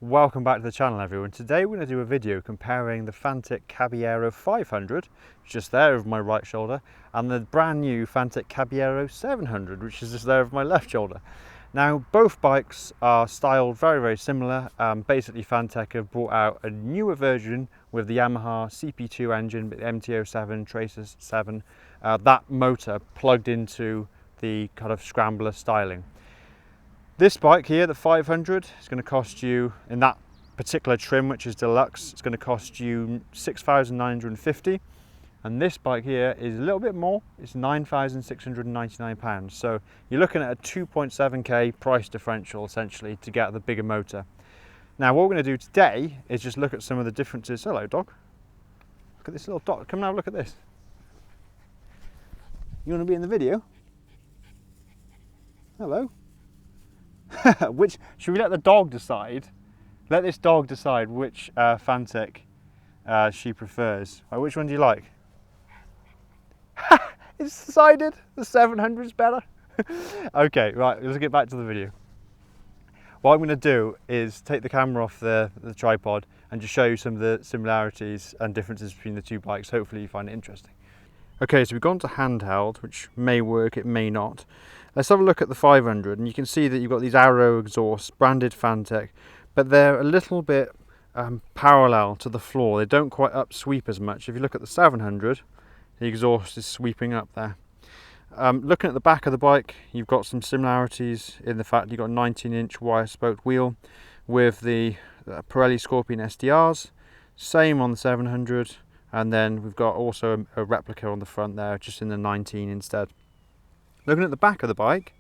Welcome back to the channel, everyone. Today we're going to do a video comparing the Fantic Caballero 500, which is just there over my right shoulder, and the brand new Fantic Caballero 700, which is just there over my left shoulder. Now, both bikes are styled very similar. Basically, Fantic have brought out a newer version with the Yamaha CP2 engine, but the MT-07, Tracer 7, that motor plugged into the kind of scrambler styling. This bike here, the 500, is going to cost you, in that particular trim, which is deluxe, it's going to cost you £6,950. And this bike here is a little bit more, it's £9,699. So you're looking at a 2.7k price differential, essentially, to get the bigger motor. Now, what we're going to do today is just look at some of the differences. Hello, dog. Look at this little dog. Come and have a look at this. You want to be in the video? Hello. Which should we let the dog decide? Let this dog decide which Fantic she prefers. Which one do you like? It's decided the 700 is better. Okay, right, let's get back to the video. What I'm going to do is take the camera off the tripod and just show you some of the similarities and differences between the two bikes. Hopefully you find it interesting. Okay, so we've gone to handheld, which may work, it may not. Let's have a look at the 500, and you can see that you've got these Arrow exhausts, branded Fantic, but they're a little bit parallel to the floor. They don't quite upsweep as much. If you look at the 700, the exhaust is sweeping up there. Looking at the back of the bike, you've got some similarities in the fact you've got a 19-inch wire-spoked wheel with the Pirelli Scorpion SDRs. Same on the 700. And then we've got also a replica on the front there, just in the 19 instead. Looking at the back of the bike,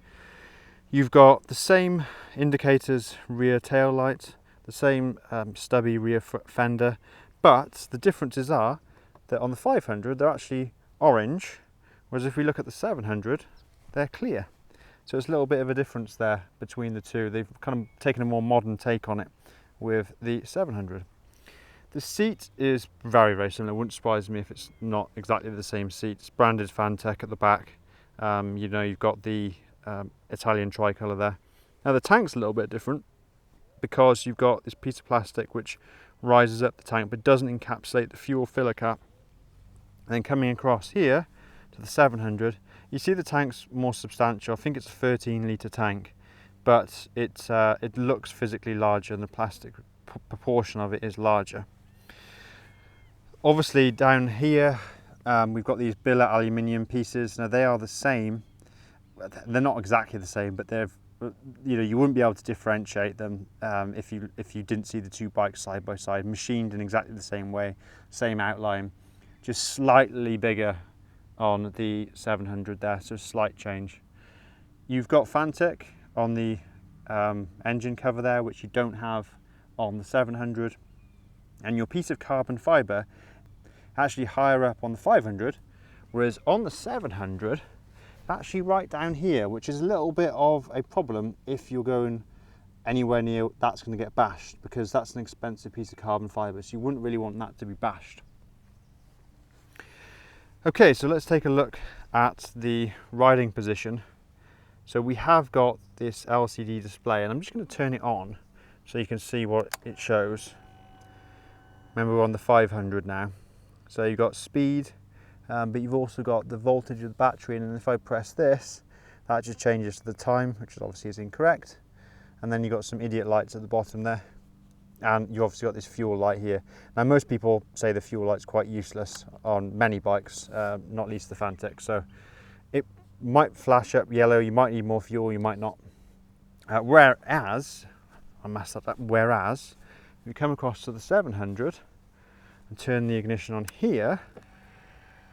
you've got the same indicators, rear tail light, the same stubby rear fender, but the differences are that on the 500 they're actually orange, whereas if we look at the 700, they're clear. So it's a little bit of a difference there between the two. They've kind of taken a more modern take on it with the 700. The seat is very similar. It wouldn't surprise me if it's not exactly the same seat. It's branded Fantic at the back. You know, you've got the Italian tricolour there. Now the tank's a little bit different because you've got this piece of plastic which rises up the tank but doesn't encapsulate the fuel filler cap. And then coming across here to the 700, you see the tank's more substantial. I think it's a 13-litre tank, but it looks physically larger, and the plastic proportion of it is larger. Obviously down here we've got these billet aluminium pieces. Now they are the same, they're not exactly the same, but they're, you know, you wouldn't be able to differentiate them if you didn't see the two bikes side by side, machined in exactly the same way, same outline, just slightly bigger on the 700 there, so a slight change. You've got Fantic on the engine cover there, which you don't have on the 700, and your piece of carbon fibre actually higher up on the 500, whereas on the 700 actually right down here, which is a little bit of a problem if you're going anywhere near that's going to get bashed, because that's an expensive piece of carbon fibre, so you wouldn't really want that to be bashed. Okay, so let's take a look at the riding position. So we have got this LCD display, and I'm just going to turn it on so you can see what it shows. Remember, we're on the 500 now. So you've got speed, but you've also got the voltage of the battery, and if I press this, that just changes to the time, which obviously is incorrect. And then you've got some idiot lights at the bottom there. And you've obviously got this fuel light here. Now, most people say the fuel light's quite useless on many bikes, not least the Fantic. So it might flash up yellow, you might need more fuel, you might not. Whereas, I messed up that, whereas, if you come across to the 700 and turn the ignition on here,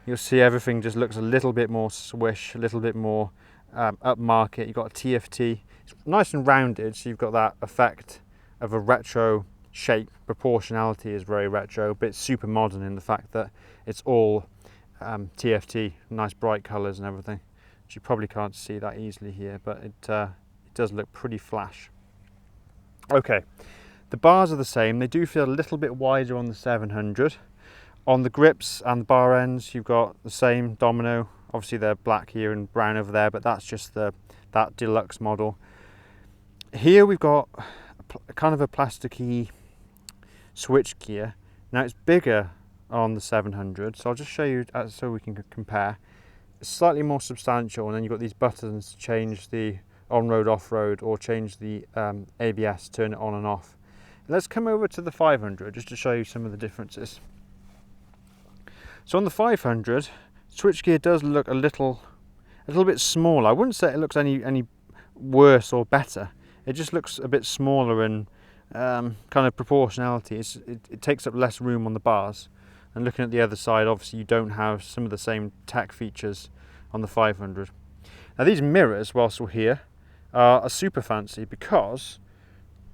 you'll see everything just looks a little bit more swish, a little bit more upmarket. You've got a TFT, it's nice and rounded, so you've got that effect of a retro shape. Proportionality is very retro, but it's super modern in the fact that it's all TFT, nice bright colours and everything. You probably can't see that easily here, but it does look pretty flash. Okay, the bars are the same. They do feel a little bit wider on the 700. On the grips and the bar ends, you've got the same domino. Obviously they're black here and brown over there, but that's just that deluxe model. Here we've got a kind of a plasticky switch gear. Now it's bigger on the 700, so I'll just show you so we can compare. It's slightly more substantial, and then you've got these buttons to change the on-road, off-road, or change the ABS, turn it on and off. Let's come over to the 500 just to show you some of the differences. So on the 500, switchgear does look a little bit smaller. I wouldn't say it looks any worse or better. It just looks a bit smaller in kind of proportionality. It takes up less room on the bars. And looking at the other side, obviously you don't have some of the same tech features on the 500. Now these mirrors, whilst we're here, are super fancy because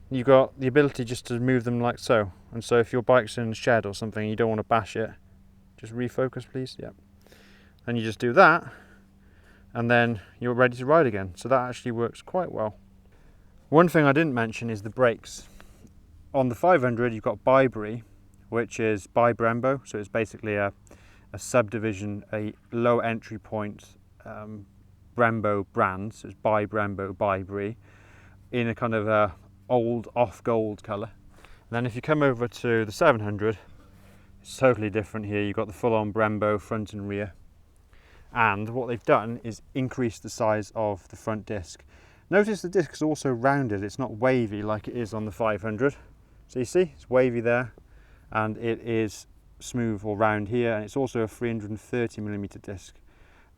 you've got the ability just to move them like so. And so if your bike's in a shed or something and you don't want to bash it, just refocus please, yeah. And you just do that, and then you're ready to ride again. So that actually works quite well. One thing I didn't mention is the brakes. On the 500 you've got Bi-Bree, which is by Brembo, so it's basically a subdivision, a low entry point Brembo brand, so it's by Brembo, Bi-Bree, in a kind of a old off gold colour. And then if you come over to the 700, it's totally different here. You've got the full-on Brembo front and rear, and what they've done is increase the size of the front disc. Notice the disc is also rounded, it's not wavy like it is on the 500. So you see, it's wavy there, and it is smooth or round here, and it's also a 330mm disc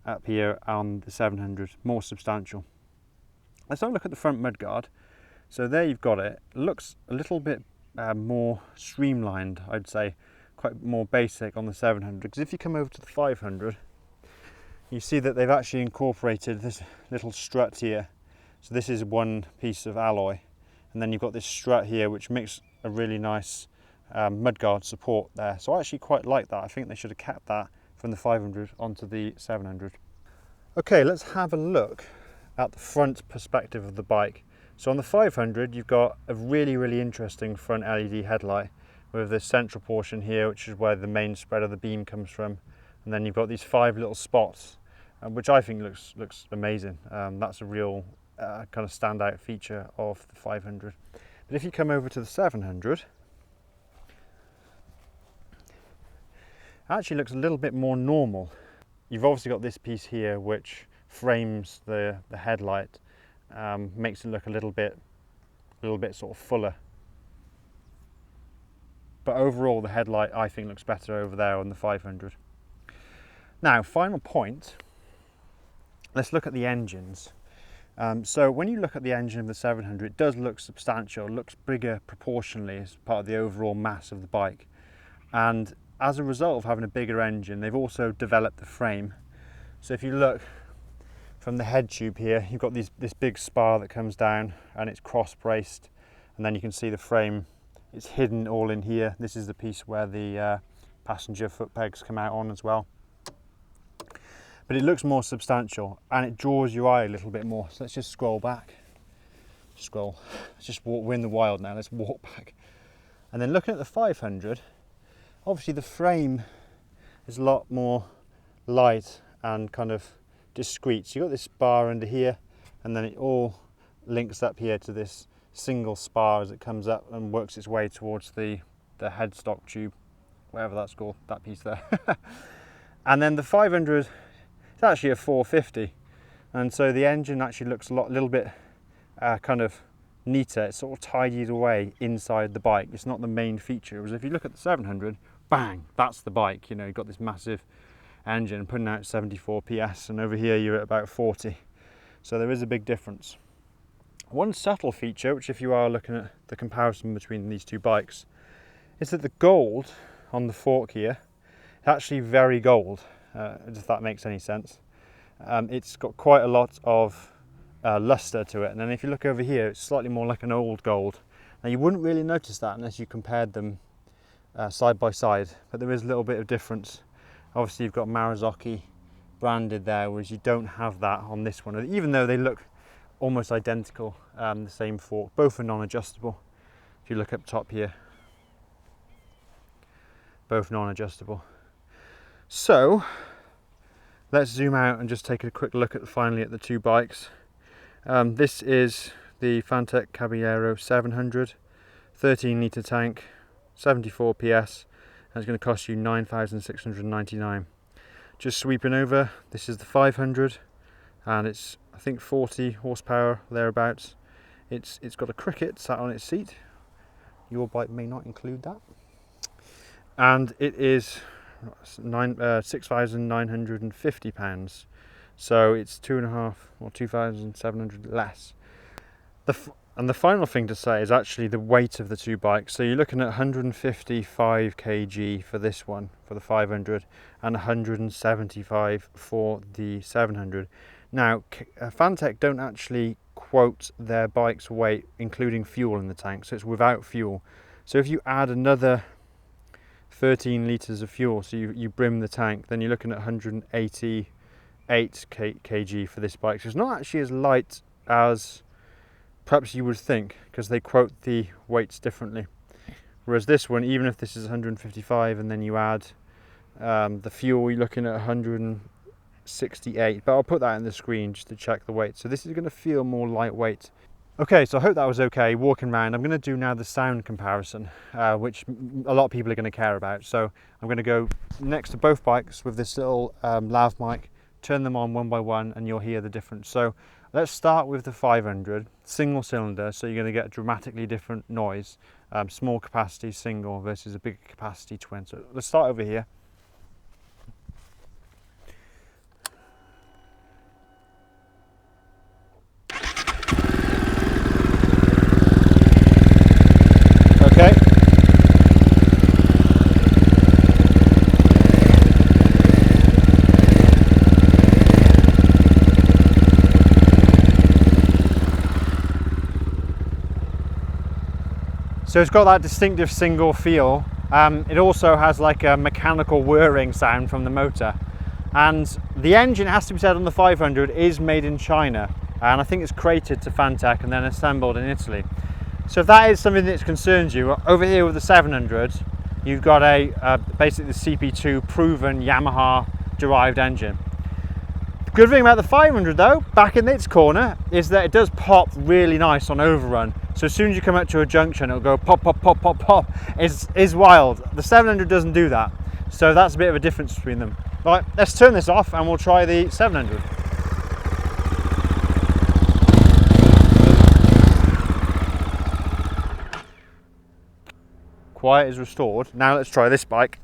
up here on the 700, more substantial. Let's have a look at the front mudguard. So there you've got it. It looks a little bit more streamlined, I'd say, quite more basic on the 700, because if you come over to the 500, you see that they've actually incorporated this little strut here. So this is one piece of alloy, and then you've got this strut here which makes a really nice mudguard support there. So I actually quite like that. I think they should have kept that from the 500 onto the 700. Okay, let's have a look at the front perspective of the bike. So on the 500 you've got a really interesting front LED headlight with this central portion here, which is where the main spread of the beam comes from, and then you've got these 5 little spots, which I think looks amazing. That's a real kind of standout feature of the 500. But if you come over to the 700, it actually looks a little bit more normal. You've obviously got this piece here which frames the headlight, makes it look a little bit sort of fuller. But overall the headlight I think looks better over there on the 500. Now, final point, let's look at the engines. So when you look at the engine of the 700, it does look substantial, it looks bigger proportionally as part of the overall mass of the bike. And as a result of having a bigger engine, they've also developed the frame. So if you look from the head tube here, you've got this big spar that comes down and it's cross braced, and then you can see the frame, it's hidden all in here. This is the piece where the passenger foot pegs come out on as well. But it looks more substantial and it draws your eye a little bit more. So let's just scroll back. Scroll. Let's just walk. We're in the wild now. Let's walk back. And then looking at the 500, obviously the frame is a lot more light and kind of discreet. So you've got this spar under here, and then it all links up here to this single spar as it comes up and works its way towards the headstock tube, whatever that's called, that piece there. And then the 500, it's actually a 450, and so the engine actually looks a little bit kind of neater. It's sort of tidied away inside the bike. It's not the main feature. Whereas if you look at the 700, bang, that's the bike. You know, you've got this massive engine putting out 74 PS, and over here you're at about 40. So there is a big difference. One subtle feature, which if you are looking at the comparison between these two bikes, is that the gold on the fork here is actually very gold, if that makes any sense. It's got quite a lot of luster to it, and then if you look over here, it's slightly more like an old gold. Now you wouldn't really notice that unless you compared them side by side, but there is a little bit of difference. Obviously you've got Marzocchi branded there, whereas you don't have that on this one, even though they look almost identical, the same fork. Both are non-adjustable. If you look up top here, both non-adjustable. So let's zoom out and just take a quick look at finally at the two bikes. This is the Fantic Caballero 700, 13 litre tank, 74 PS, and it's going to cost you 9,699. Just sweeping over, this is the 500, and it's I think 40 horsepower thereabouts. It's got a cricket sat on its seat. Your bike may not include that. And it is £6,950, so it's 2.5 or 2,700 less. And the final thing to say is actually the weight of the two bikes. So you're looking at 155 kg for this one, for the 500, and 175 for the 700. Now, Fantic don't actually quote their bike's weight including fuel in the tank, so it's without fuel. So if you add another 13 litres of fuel, so you brim the tank, then you're looking at 188 kg for this bike. So it's not actually as light as perhaps you would think, because they quote the weights differently. Whereas this one, even if this is 155 and then you add the fuel, you're looking at 168, but I'll put that in the screen just to check the weight. So this is going to feel more lightweight. Okay, so I hope that was okay walking around. I'm going to do now the sound comparison, which a lot of people are going to care about. So I'm going to go next to both bikes with this little lav mic, turn them on one by one, and you'll hear the difference. So let's start with the 500, single cylinder, so you're going to get a dramatically different noise. Small capacity single versus a big capacity twin. So let's start over here. Okay. So it's got that distinctive single feel. It also has like a mechanical whirring sound from the motor. And the engine, has to be said, on the 500 is made in China. And I think it's created to Fantic and then assembled in Italy. So if that is something that concerns you, over here with the 700, you've got basically the CP2 proven Yamaha derived engine. The good thing about the 500 though, back in its corner, is that it does pop really nice on overrun. So as soon as you come up to a junction, it'll go pop, pop, pop, pop, pop. It's wild. The 700 doesn't do that. So that's a bit of a difference between them. Right, let's turn this off and we'll try the 700. Quiet is restored. Now let's try this bike.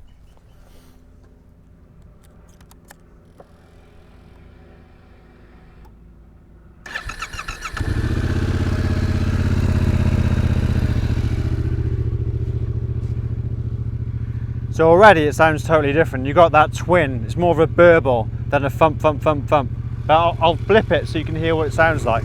So already it sounds totally different. You got that twin. It's more of a burble than a thump, thump, thump, thump. But I'll flip it so you can hear what it sounds like.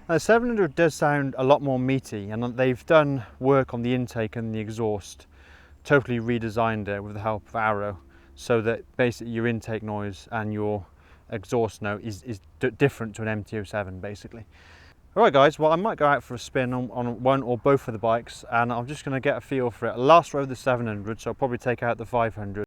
Now, the 700 does sound a lot more meaty, and they've done work on the intake and the exhaust, totally redesigned it with the help of Arai, so that basically your intake noise and your exhaust note is different to an MT-07 basically. Alright guys, well I might go out for a spin on one or both of the bikes, and I'm just going to get a feel for it. Last row the 700, so I'll probably take out the 500.